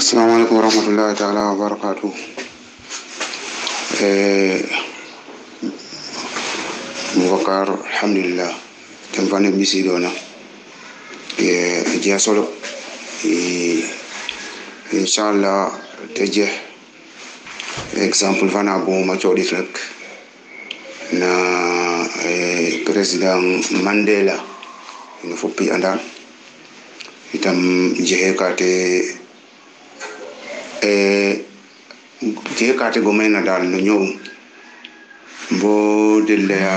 السلام عليكم ورحمة الله تعالى وبركاته. بكر الحمد لله تنفعني بسيدونا جا سولو إن شاء الله تجه example fana bon ma chodi rek na president Mandela ina foppi andal itam jehe kate go mena dal no ñow bo delea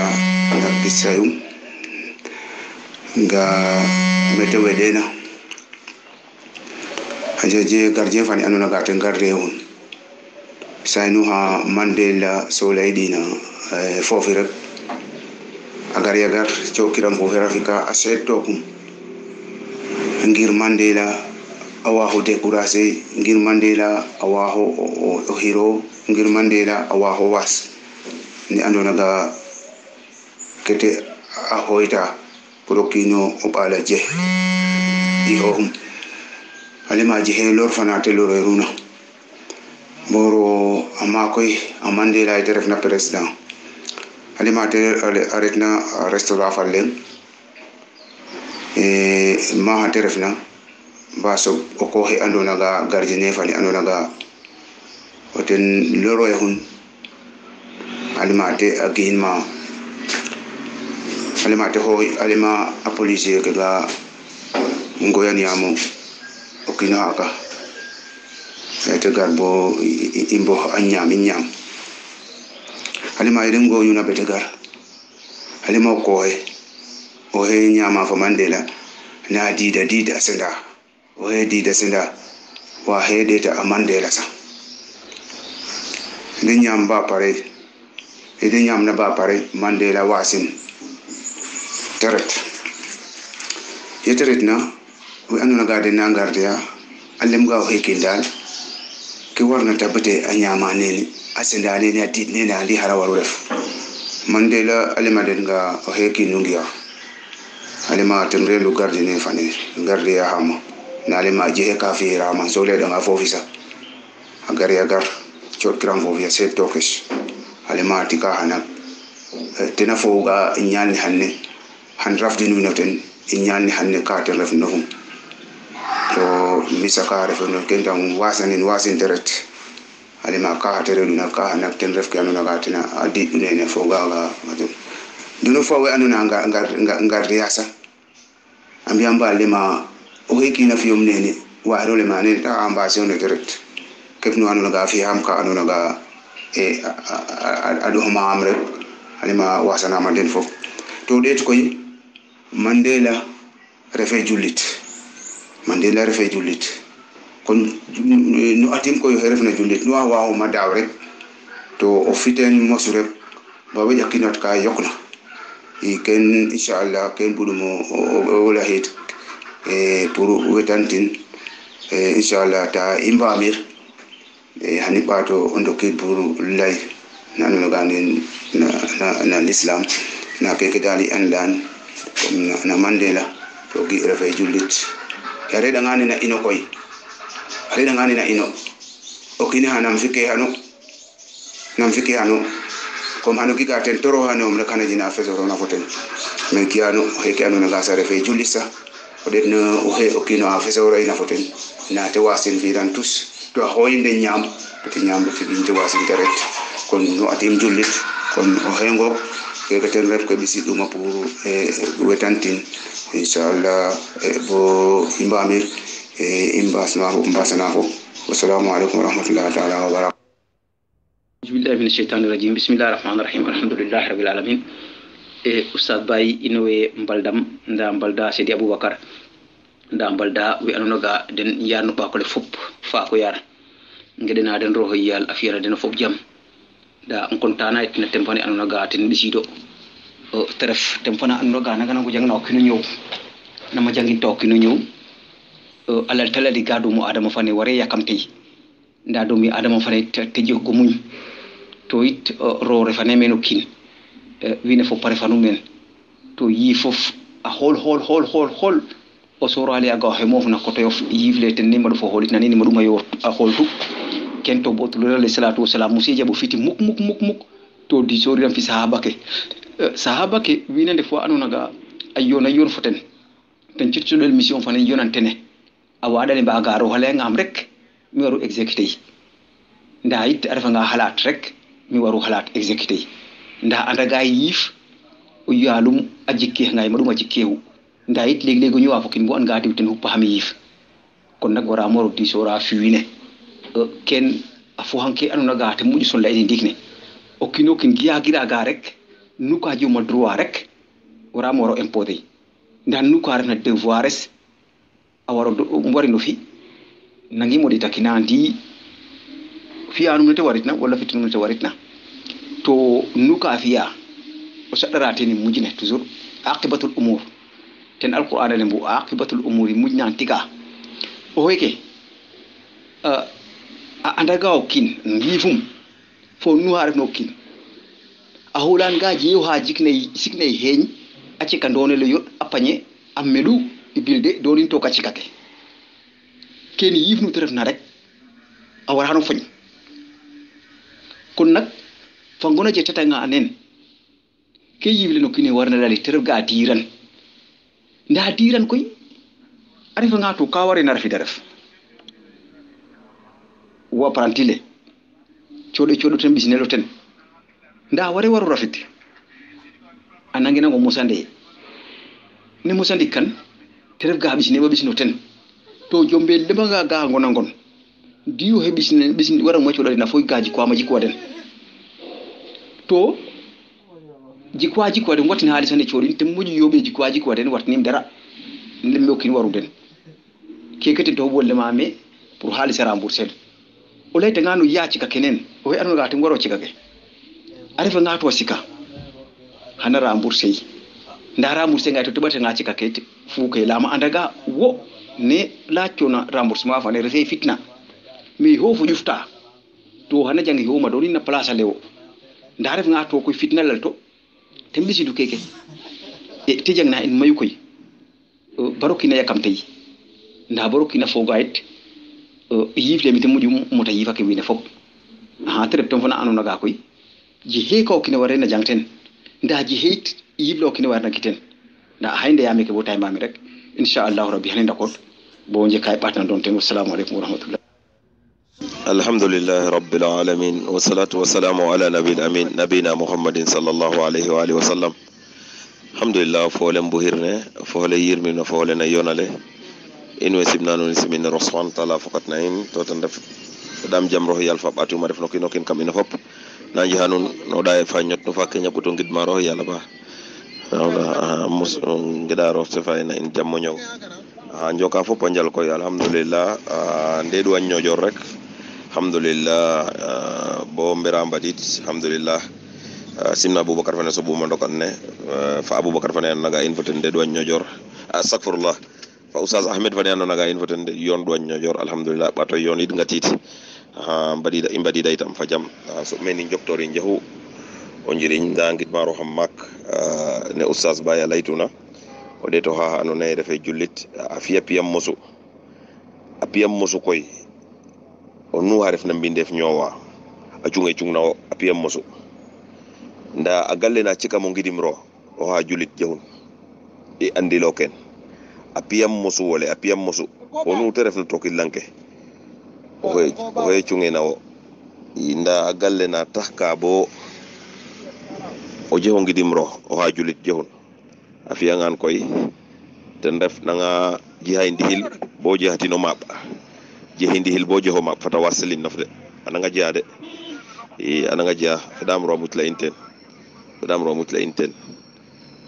na bisayum nga mete wedena aje gardien fani anuna gate garde hun saynu ha Mandela so laydina fofi rek agar yagar chokiram fofi rafika aseto kum ngir Mandela awaho dekurase ngir Mandela awaho o hero ngir Mandela awaho was ni andona ga kete ahoita prokino opala je ihom alima je lor fanate lor runa boro amakoy Mandela ite refna president alima te aretna restaurant fallen ma te refna baso oko he andona ga gardien fani andona ga oten loro e hun alimate aginma alimate ho alima a police ke ga ngoyani amo okina haka ete garbo imbo anyam alima irengo yuna betegar alima ko he nyama fa Mandela na dida senda o he dida senda wa he deta Mandela sa ni nyam ba pare ede nyam na ba pare Mandela wasin teret yeteret na we anuna gade na ngardia allem ga he kindal ke warna tabate anyama ne asenda ne ne dit ne na li harawal ref Mandela alima den ga o he kinungia alima temre lu gardien fane gardia hama na alima je ka fi rama so le da fofisa agar yagar chot kram fofia se tokes alima tika hana tena foga nyani hanne han rafdi nu noten nyani hanne ka te ref no to misaka ref no kenda wasin teret alima ka tere na ka hana ten ref ka no na tina adi ne foga ga duno fo we anuna ngar riasa ambiamba lema o heki na fium nene wa role mane ta ambasion de direct kep no anuna ga fi ham ka anuna ga adu ma amre alima wasana ma den fo to det koy Mandela refe julit kon no atim koy refna julit no wa ma dawre to o fiten mosure ba we yakinat ka yokna ken inshallah ken budumo wala hit pour wetantin inshallah ta imbamir hani bato ondo ke pour lay nanu ganen na l'islam na ke dali andan na Mandela to gi refe julit yare da ngani na ino koy are da ngani na ino okini hanam fike hanu comme hanu ki gaten toro hanu mna kana jina fezoro na foten men ki hanu he ki hanu na gasa refe julisa o det no o he okino a fezoro ina foten na te wasin viran tous to hoyinde nyam to nyam fi binte wasin teret kon no atim julit kon o hengo ke gaten ref ko bisi duma pour wetantin inshallah bo imbamir imbasna ho wassalamu alaikum warahmatullahi ta'ala wa barakatuh. بسم الله من الشيطان الرجيم بسم الله الرحمن الرحيم الحمد لله رب العالمين أستاذ باي إنوي مبالدام ندا مبالدا سيدي أبو بكر ندا مبالدا وأنوغا دن يارنو باكل فوب فاكو يار ngedena den roho yal afira den fop jam da nkontana itna tempani anunaga tin bisido o teref tempana anunaga naga nango jangna okino nyow nama jangin to okino nyow alal taladi gadu mu adama fane ware yakamti nda do mi adama fane tejo go muñ to it ro refane meno kin wine fo pare fanu men to yi fof a hol o sorali aga he mofna ko to yof yifle ten ni madu fo holit nani ni madu mayo a holtu kento botul alayhi salatu wassalam musije bo fiti muk to di sori fi sahaba ke winande fo anuna ga ayona yor foten ten circulel mission fane yonantene a waɗani mbagaro halengam rek mi waru exécuté nda yitte aɗa nga halat rek mi waru halat exécuté nda andaga yif o yalum a jikke ngay maɗum a jikkewu nda yit leg lego ñowa fokin bo an ga diwten huppa hami yif kon nak wara moro di sora fuine ken a fo hanke anuna ga te muƴi solla eni dikne o kino kin giya gira ga rek nuka juma droit rek wara moro imposé nda nuka refna devoires a waro wari no fi nangi modi takina ndi fiya num te waritna wala fitu te waritna to nuka fiya o sadarate ni mujine toujours aqibatul umur ten alquran le bu aqibatul umuri mujna tiga o weke a andaga o kin ngifum fo nu harif no kin a hulan gaji yo ha jikne sikne heñ acci ka ndone le yot apanye amelu ibilde dolin to kacikate ken yifnu teref na rek a wara hanu fagn kon nak fa ngona je tata nga anen ke yivle no kine warna dali teref ga diran nda diran koy arifa nga to ka wari na rafi deref wa prantile chodo ten bisnelo ten nda wari waru rafiti anangina ngo musande ne musandi kan teref ga bisne ba bisno ten to jombe leba ga ngona ngon diu he bisne wara mo chodo na foy gaji ko ma jiko den to jiko den watin hali sande chori tem muju yobe jiko den watnim dara lembe kin waru den ke kete to bolle mame pour hali sara rembourser o lay nganu yaaci ka kenen o he anu ga tim waro cikake arifa ngato sika hana rembourser nda rembourser ngay to tubata ngaci ka kete fuke lama andaga wo ne la ciona remboursement fa ne refe fitna mi ho fu jufta to hana jangi ho ma doni na place lewo nda ref ngato ko fitna lal to tembisi du keke e tejang na en mayu koy barokina yakamtay nda barokina fogayt yifle mi temuju mota yifa ke wine fop ha terep ton fana anona ga koy ji he ko kine warena jangten nda ji heit yiblo kine warna kiten nda haynde yami ke botay mami rek inshallah rabbi hanenda ko bo je kay batna don ten assalamu alaikum wa rahmatullah alhamdulillah rabbil alamin wa salatu wa salamu ala nabiyil amin nabina muhammadin sallallahu alaihi wa alihi wa sallam alhamdulillah fo len buhirne fo le yirmi no fo le na yonale in we sibna no simin roswan tala fakat naim to tan def dam jam roh yal fa batu ma def no kin kam ina fop nanji hanun no day fa ñot no fa kenya buto ngid ma roh yalla ba wala mus ngidaro se fa na in jammo ñew njoka fop anjal koy alhamdulillah ndedu an ñojor rek alhamdulillah bo mbira mbadit alhamdulillah simna abubakar fane so bu ma ndokan ne fa abubakar fane naga infoten ndedu an ñojor astaghfirullah fa oustaz ahmed fane naga infoten yon do an ñojor alhamdulillah bato yon it ngatiti mbadida itam fa jam so meni joktori njahu o njiriñ da ngit maro xam mak ne oustaz baya laytuna o de to ha anu ne refe julit afiya piyam mosu koy o nu haref na mbindef ñowa a cungna o apiyam mosu nda a galle na cika mo ngidim ro o ha julit jehun e andilo ken apiyam mosu wole apiyam mosu o nu te ref na toki lanke o he cungena o nda a galle na taxka bo o jeho ngidim ro o ha julit jehun a fiyangan koy ten ref nanga jihay ndihil bo jehatino maɓ jehi ndihil bo jeho maɓ fata warselin naf de ananga jeya de ananga jeya fedam ro mutla in ten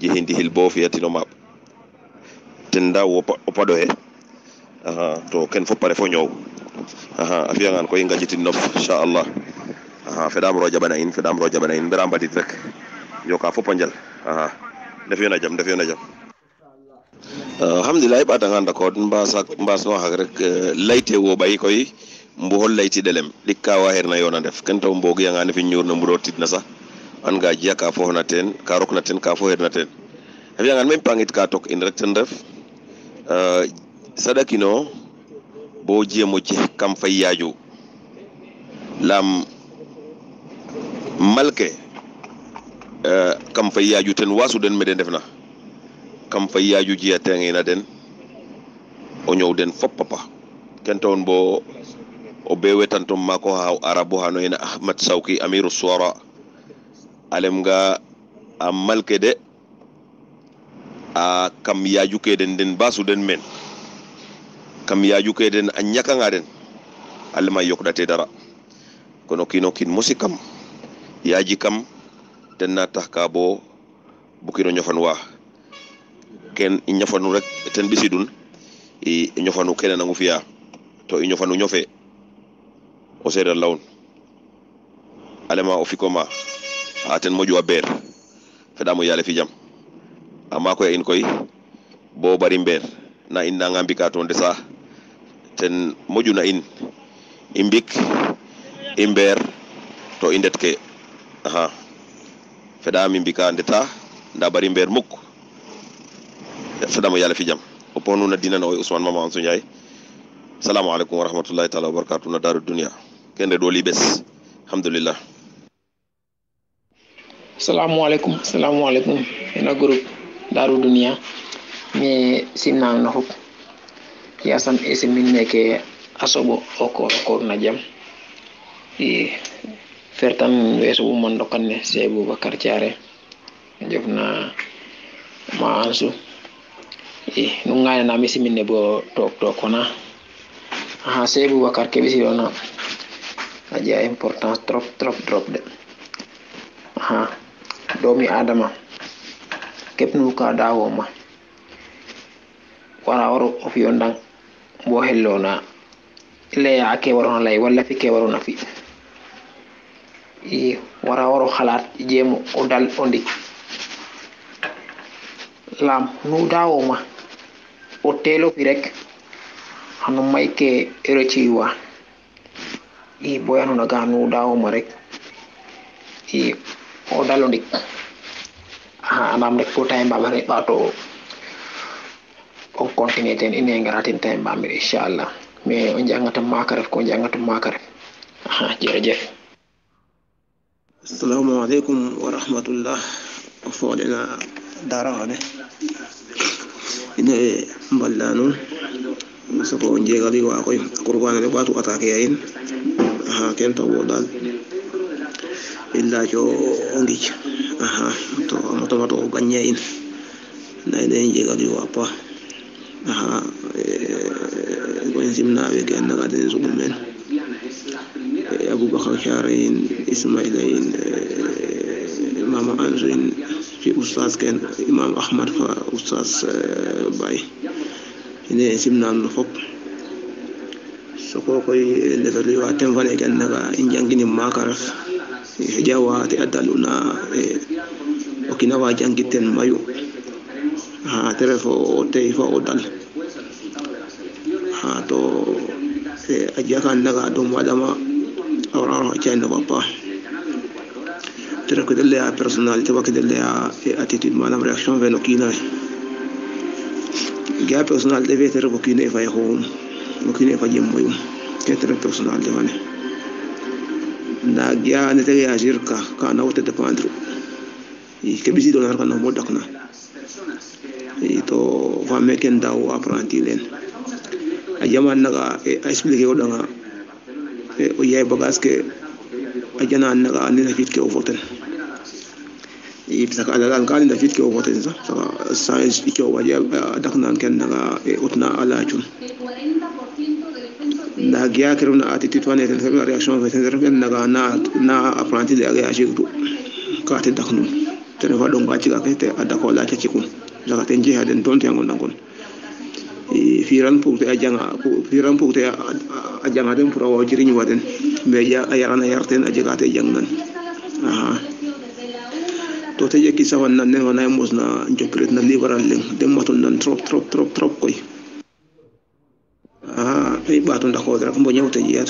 jehi ndihil bo fiyatino maɓ ten ndaw o paɗo he to ken fop pare fo ñoow a fiyangan koy ngajitin nof inchallah fedam ro jaɓana in mbera mbadit rek joka fop a njal def yo na jam alhamdulillah ɓata nga d'accord mbas no xak rek layte wo ɓayi koy mbuxol layti delem ɗik ka wa herna yona ndef ken taw mbogi yanga nefi ñuur no mburo tidna sax an ga jiya ka foxna teen ka rokna teen ka fo herna teen a fiyangan même pangit ka tok in rek ten ref sadakino bo jemo je kam fayyaaju lam malke kam fayyaaju ten wasu den meden defna kam fayyaaju jiya tengina den o ñow den fop papa kenton bo o be wetantom mako ha arabu hano ina ahmad sawki amiru suwara alem nga a malke de a kam yaaju ke den basu den men kam yaaju ke den a ñakanga den alma yokdate dara kono kino kin musikam yaaji kam ten na tax ka bo bukino ñofan wa ken i ñofanu rek ten bisidun i ñofanu kene nangu fiya to i ñofanu ñofe o seereer lawun alema o fikoma a ten moƴu a beer feɗamo yaale fi jam amma koy in koy bo bari mbeer na in nanga mbika to ndesa ten moƴu na in i mbik i mbeer to i ndet ke aha feɗami mbika ndeta nda bari mbeer mukk feɗamo yaale fi jam o ponu na dina na oy Ousmane Mama Ansou Ndiaye salamu alaikum wa rahmatullahi ta'ala wa barakatuh na daru dunya kende do li bes alhamdulillah assalamu alaikum ina groupe daru dunya me simna na hop yasam ese minne ke asobo o na jam e fertam weso bu mon dokanne se Boubacar Thiaré jofna ma Ansou nu ngana na mi siminne bo tok kona aha se Boubacar ke bisi dona aja importance trop de aha domi adama kepnu ka dawo ma wara waro of yondang bo hellona le ake waro lay wala fi ke waro na fi wara waro khalat jemu o dal ondi lam nu dawo ma o telo fi rek hanu mayke ereciwa boyano na ganu dawo ma rek o dalondi anam rek ko tay mbamare bato on continue ten ine ngaratin tay mbamare inshallah mais on jangata makaref jerejef assalamu alaikum wa rahmatullah fodena darane ine mballano soko jegali wa koy qurbana le batu atake yayin ken to dal illa jo ongi to ganyain na ine jegali wa pa ko simna we gan na den so men Abubakar Thiaré Ismailain Mama Ansou fi oustaz ken Imam Ahmad fa oustaz Baye ine simna no fop soko koy lefali wa temvane ken naga injangini makaraf jawa te adaluna okina wa jangiten mayu telefo te fo odal to ajakan naga dum wadama awra chayna papa tere ko delle a personnalité wa delle a attitude manam réaction veno kina ga personnalité vetere ko kina fa ho kina fa jëm moyum tere personnalité wane na gya ne te agir ka na wote dépendre ke bisi do nar kana modakna to va meken daw apprenti len a jaman naga expliquer ko danga o yay bagage ke ajana naga ni na fit ke o voten saka ala kan da fit ke o voten sa science iko waje daknan ken naga utna ala chun na gya kiruna attitude wane ten sa reaction ve ten ken naga na apprenti de aga ajigdu ka te daknu ten va dong ba ci ga te adako la ci kun daga ten je haden don te ngon ngon firan pour te ajanga den pour o jiriñ waden be ja ayana yarten ajagate jangnan to te jeki sawan nan ne wana mosna jopret na liberal len dem maton nan trop koy ay baton da ko dara ko nyawte jiyat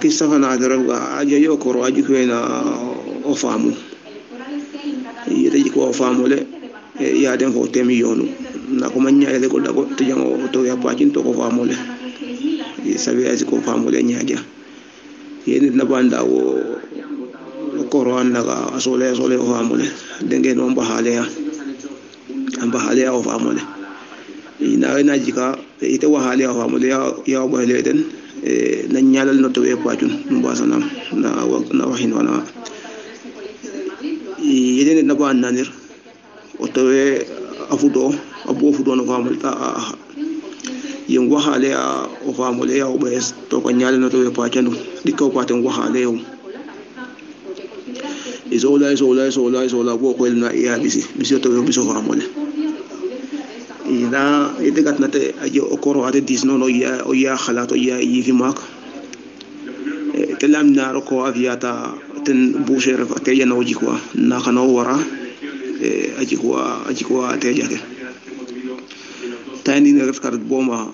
ki safana dara ga aja yo ko ro aji ko na o famu yete ko famu le ya den fo temi yonu na ko manyaale ko dago to jango to ya pacin to ko famole sabi asi ko famole nyaaja yeni na banda wo koron naga sole o famole denge no bahale ya o famole ina jika ite wahale o famole ya bahale den na nyalal no to ya pacun mbasana na wahin wana yeni na ban nanir o to afudo no famole ta yin wahale o famole ya o bes to ko nyalal no to ya pacun dikko paten wahale o isola bo ko na iya bisi to biso famole ina ite gatnate ajo okoro ade disno no ya khalato ya yifi mak telam na ko aviata ten boucher fa te yana oji quoi na kana wara aji quoi te jake tani ne ref kart boma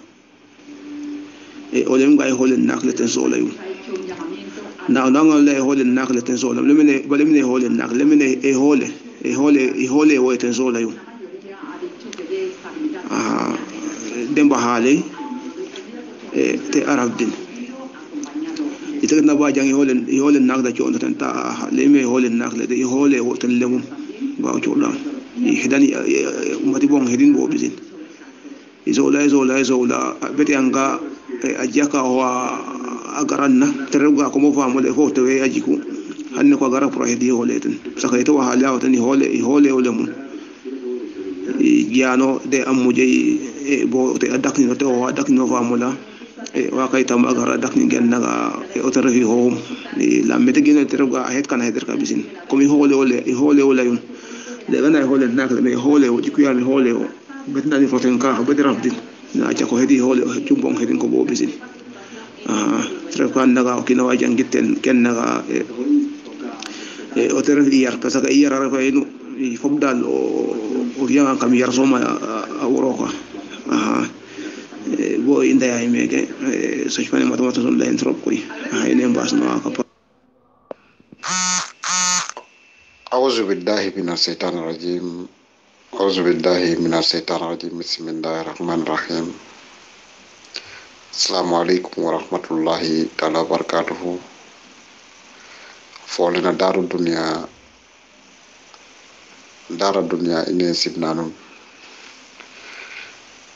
olem gay holen nakle ten sola yu na ngal le holen nakle ten sola lemine holen nak lemine hole wo ten sola yu demba hale te arab din ite na ba jangi holen nak da chon tan ta leme holen nak le de hole wo tan lemu ba o cholam hidani mati bon hedin bo bizin izola beti anga ajaka wa agaranna terga ko mo famole ko to e ajiku hanne ko gara pro hedi holeten saka ito wa halawa tan hole mun giano de amuje bo te adakni no to adakni no famula wa kay tam agara adakni gen naga o tarafi ho la mete gene terga het kana heder ka bisin komi hole yun de gana hole nakle me hole o jiku yami hole o betna ni foten ka beti rafdin na jako hedi hole jumbon hedin ko bo bisin trekan naga kina wa jangitten ken naga o tarafi yar ka saka yar rafa inu fobdal o yang kam yar soma awroka bo inda ya meke so chpane matomata son len trop koy ene mbasno ka أعوذ بالله من الشيطان الرجيم بسم الله الرحمن الرحيم السلام عليكم ورحمة الله تعالى وبركاته فولنا دار الدنيا إني سبنانون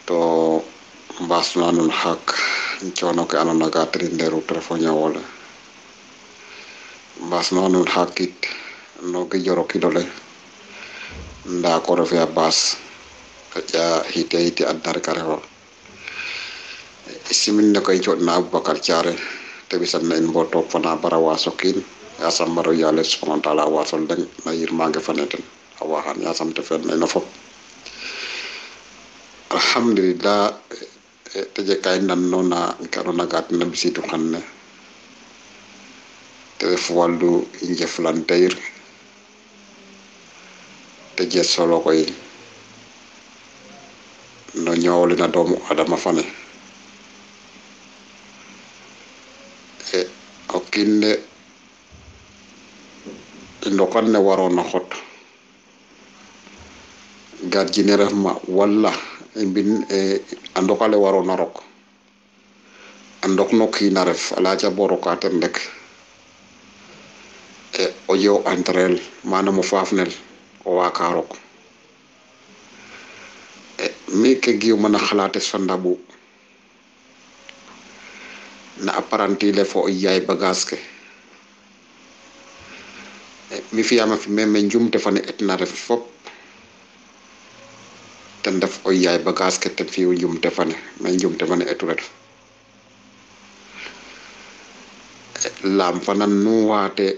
تو باسنانون حق نجونو كأنا نغاترين ديرو تلفونيا ولا باسنانون حقيت nogi joro kidole nda ko refa bas ja hite addar kareho simin ne koy jodna Abubakar Thiaré te bisan na en boto fana barawa sokin asam baro yale subhanahu wa ta'ala wasol den na yirmange faneten awahan yasam te fen na fop alhamdulillah te je kay nan nona karona gat na bisitu xanne te fu waldu injeflanteir te je solo koy no ñoowli na doomu adama fane o kinne ndokan ne warona xot gardien ref ma walla mbin andokale warona rok andok no kiina ref alaja boroka ten rek o yew entrel manam o faafnel o wakarok mi ke giw mana xalaate sondabu na apparenti le fo yaay bagage ke mi fiyama fi meme njumte fane etna ref fop ten def o yaay bagage ke ten fi njumte fane mais njumte fane etu ret lam fanan nu waate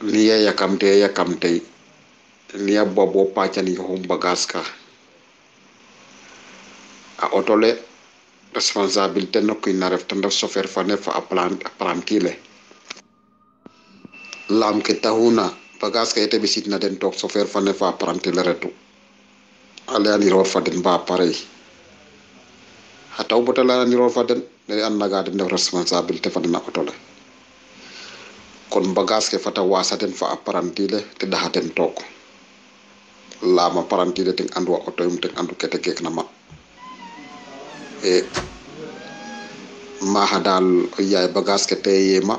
niya yakamte niya bobo pachani hom bagage ka a otole responsabilité nokki na ref tan def chauffeur fane fa apprenti le lam ke tahuna bagage ka ete bisit na den tok chauffeur fane fa apprenti le retu ale ani ro fa den ba pareil hataw botala ani ro fa den ne an naga den def responsabilité fane na otole kon bagage ke fata wasa den fa apprenti le te daha den tok lama parantide ten andu auto yum ten andu kete kek na ma e ma hadal yaay bagage ke teye ma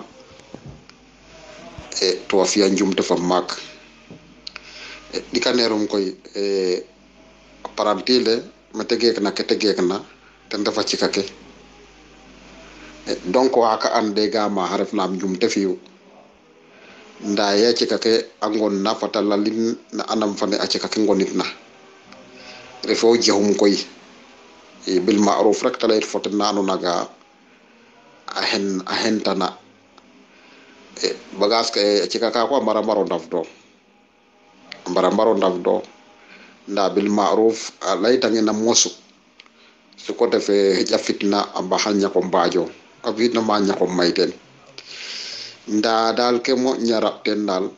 e to fiya njumte fa mak e dikanerum koy e parantile mete kek na kete kek na ten dafa ci kake donc waka ande ga ma haref nam njumte fiyu nda ya ci kake angon na fatala lin na anam fane a ci kake ngonit na refo jehum koy e bil ma'ruf rek talay fote nanu naga ahen tana e bagas ke ci kaka ko mara maro ndaf do nda bil ma'ruf lay tangi na mosu su ko defé jafitna amba hanya ko mbajo ak fitna ma nya ko mayten nda dal ke mo ñara ten dal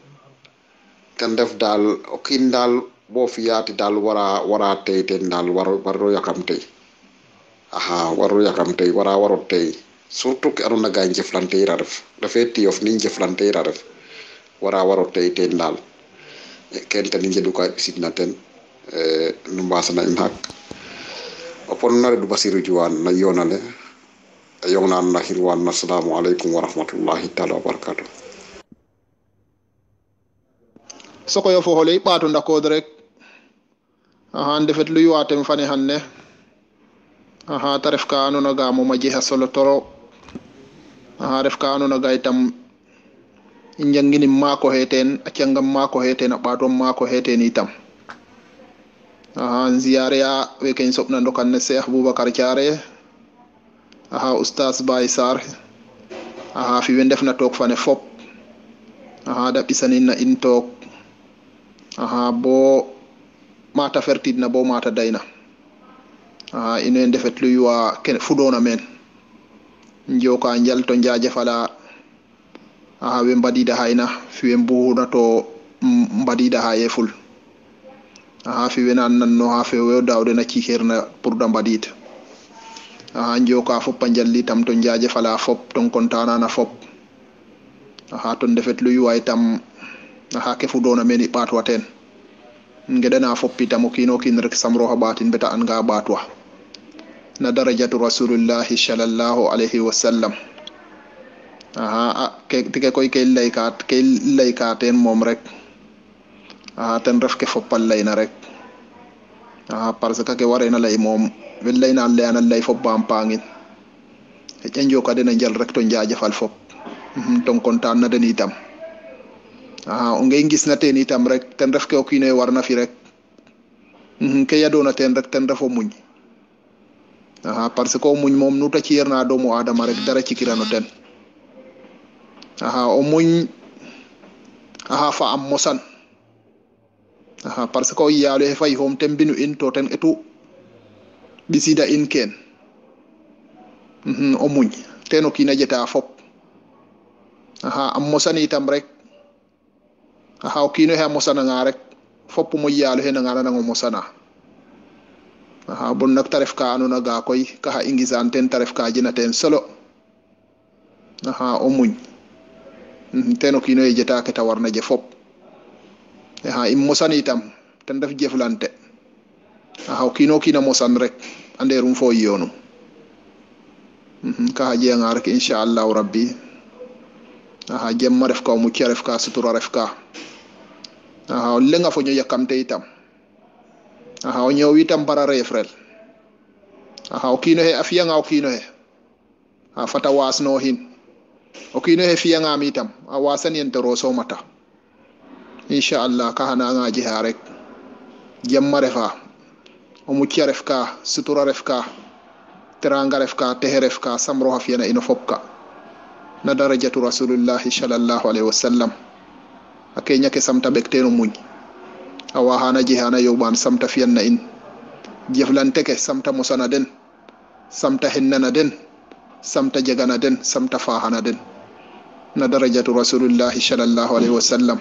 kan def dal o kin dal bo fiyati dal wara tay ten dal waro yakamte aha waro yakamte waro tay surtout ke aruna gaay jeflante ira def dafay tiof ni jeflante ira def waro tay ten dal ken tan ngedu ko sidna ten nu mbasana im hak opon na du basiru juwan na yonale yongna na hirwan assalamu alaikum wa rahmatullahi ta'ala wa barakatuh soko yo fo holay baatu ndakod rek aha defet lu yuwatem fane hanne aha taref ka anona ga mo maji ha solo toro aha ref ka anona ga itam njangini mako heten acangam mako heten abatom mako heten itam aha ziyare ya we ken sopna ndokan ne Cheikh Boubacar Thiaré aha oustaz Baye Sarr aha fi wen defna tok fane fop aha da bisanin na in tok aha bo mata fertidna bo mata dayna aha inen defet lu yuwa ken fudona men njoka njal to njaaje fala aha we mbadida hayna fi wen buuna to mbadida hayeful aha fi wenan nanno ha fe we dawde na ci herna pour da mbadid aha njoka fop panjalli tam to njaaje fala fop ton kontana na fop aha ton defet lu yuwa itam aha ke fudona meni batwa ten ngedana fop itam kino kin rek samro ha batin beta an ga batwa na darajatu rasulullahi sallallahu alaihi wasallam aha ke koy ke laykat ten mom rek aha ten ref ke fopal layna rek aha parce que ke warena lay mom wel layna layna lay fop bam pangin e cenjo ka dena jël rek to njaajefal fop ton kontaan na den itam aha o ngay gis na ten itam rek ten ref ke o kinoy warna fi rek ke yadona ten rek ten refo muñ aha parce que o muñ mom nuta ci yerna doomu adama rek dara ci kirano ten aha o muñ aha fa am mosan aha parce que o yaalu he fay hom tembinu in to ten etu bisida in ken o muñ teno kina jeta fop aha am mosan itam rek aha o kino he mosana nga rek fop mo yaalu he nga na ngo mosana aha bon nak taref ka anona ga koy ka ha ingizan ten taref ka jina ten solo aha o muñ teno kino e jeta ke tawarna je fop aha im mosan itam ten def jeflante aha kino kina mosan rek anderum fo yonu ka ha je nga rek inshallah rabbi aha jemma ref ka mu ci ref ka sutura ref ka aha lenga fo ñu yakamte itam aha o ñew itam bara refrel aha o kino he afiya nga o kino he a fata wasno hin o kino he fiya nga mi itam a wasan yente roso mata inshallah ka hana nga ji ha rek jemma refa o mu ci ref ka sutura ref ka teranga ref ka tehe ref ka samro hafiyana ino fopka na darajatu rasulullahi sallallahu alaihi wasallam akenya ke samta bekteno muñ awa hana jihana yoban samta fiyanna in jeflante ke samta mosana den samta hennana den samta jegana den samta fahana den na darajatu rasulullahi sallallahu alaihi wasallam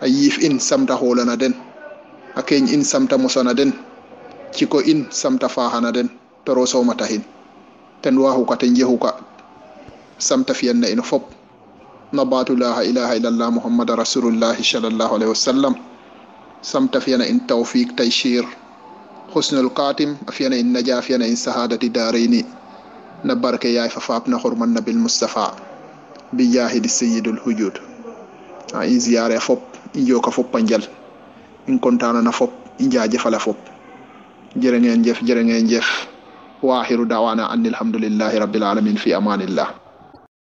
ayif in samta holana den akeny in samta mosana den ciko in samta fahana den toro so mata hin ten wahu ka ten jehu ka samta fiyanna in fop nabatu la ilaha illallah muhammad rasulullah sallallahu alaihi wasallam samta fiyana in tawfiq tayshir husnul qatim afiyana in najaa fiyana in sahadati daraini na barke yaay fa faap na xurman nabil mustafa bi jahidi sayyidul hujud in ziyaare fop in joka fop panjal in kontana na fop in jaajëfala fop jërë ngeen jëf waaxiru daawaana an alhamdulillahi rabbil alamin fi amanillah